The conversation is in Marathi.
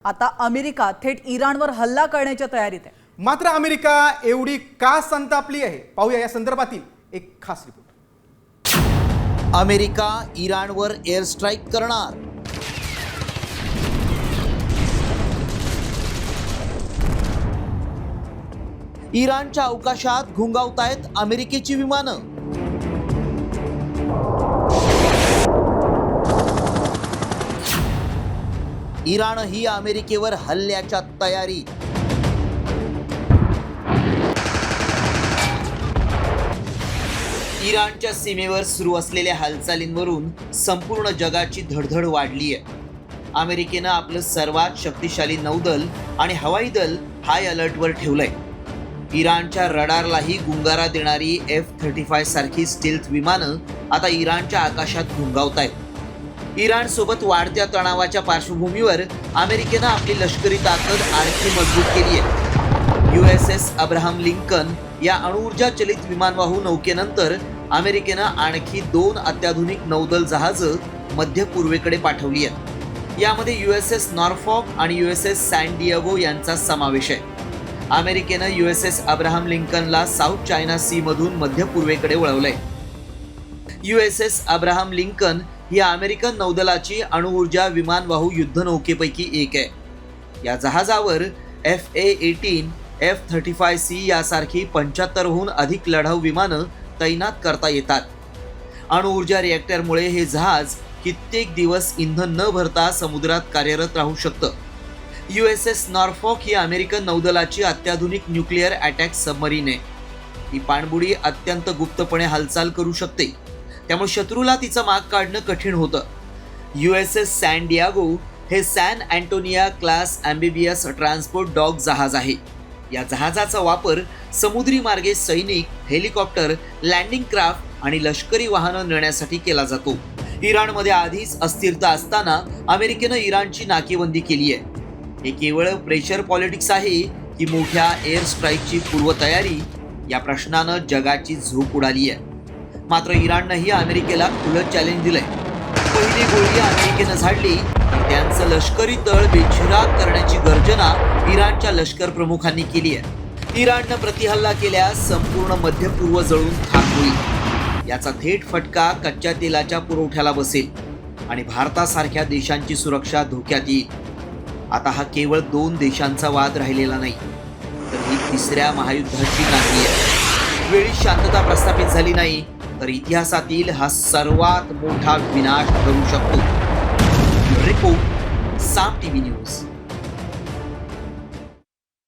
आता अमेरिका थेट इराणवर हल्ला करण्याच्या तयारीत आहे। मात्र अमेरिका एवढी का संतापली आहे पाहूया या संदर्भातील एक खास रिपोर्ट। अमेरिका इराणवर एअर स्ट्राईक करणार। इराणच्या अवकाशात घुंगावतायत अमेरिकेची विमानं। इराणही अमेरिकेवर हल्ल्याच्या तयारीत। इराणच्या सीमेवर सुरू असलेल्या हालचालींवरून संपूर्ण जगाची धडधड वाढली आहे। अमेरिकेनं आपलं सर्वात शक्तिशाली नौदल आणि हवाई दल हाय अलर्टवर ठेवलंय। इराणच्या रडारलाही गुंगारा देणारी F-35 सारखी स्टील्थ विमानं आता इराणच्या आकाशात घुंगावतायत। इराण सोबत वाढत्या तणावाच्या पार्श्वभूमीवर अमेरिकेनं आपली लष्करी ताकद आणखी मजबूत केली आहे। USS अब्राहम लिंकन या अणुऊर्जा चलित विमानवाहू नौकेनंतर अमेरिकेनं आणखी 2 अत्याधुनिक नौदल जहाजं मध्य पूर्वेकडे पाठवली आहेत। यामध्ये USS नॉर्फॉक आणि USS सॅन डिएगो यांचा समावेश आहे। अमेरिकेनं USS अब्राहम लिंकनला साऊथ चायना सी मधून मध्य पूर्वेकडे वळवलंय। USS अब्राहम लिंकन ही अमेरिकन नौदलाची अणुऊर्जा विमानवाहू युद्धनौकेपैकी एक आहे। या जहाजावर FA-18, F-35C यासारखी 75हून अधिक लढाऊ विमानं तैनात करता येतात। अणुऊर्जा रिएक्टरमुळे हे जहाज कित्येक दिवस इंधन न भरता समुद्रात कार्यरत राहू शकतं। USS नॉर्फॉक ही अमेरिकन नौदलाची अत्याधुनिक न्यूक्लिअर अटॅक सबमरीन आहे। ही पाणबुडी अत्यंत गुप्तपणे हालचाल करू शकते, त्यामुळे शत्रूला तिचा माग काढणं कठीण होतं। USS सॅन डिएगो हे San Antonio class amphibious transport dock जहाज आहे। या जहाजाचा वापर समुद्री मार्गे सैनिक, हेलिकॉप्टर, लँडिंग क्राफ्ट आणि लष्करी वाहनं नेण्यासाठी केला जातो। इराणमध्ये आधीच अस्थिरता असताना अमेरिकेनं इराणची नाकेबंदी केली आहे। हे केवळ प्रेशर पॉलिटिक्स आहे की मोठ्या एअर स्ट्राईकची पूर्वतयारी, या प्रश्नानं जगाची झोप उडाली आहे। मात्र इराणनंही अमेरिकेला खुलं चॅलेंज दिलंय। पहिली गोळी अमेरिकेनं झाडली की त्यांचं लष्करी तळ बेचिराग करण्याची गर्जना इराणच्या लष्कर प्रमुखांनी केली आहे। इराणनं प्रतिहल्ला केल्यास संपूर्ण मध्य पूर्व जळून खाक होईल। याचा थेट फटका कच्च्या तेलाच्या पुरवठ्याला बसेल आणि भारतासारख्या देशांची सुरक्षा धोक्यात येईल। आता हा केवळ 2 देशांचा वाद राहिलेला नाही, तर ही 3ऱ्या महायुद्धाची नांदी आहे। वेळी शांतता प्रस्थापित झाली नाही तर इतिहासातील हा सर्वात मोठा विनाश ठरू शकतो। रिपोर्ट साम TV न्यूज।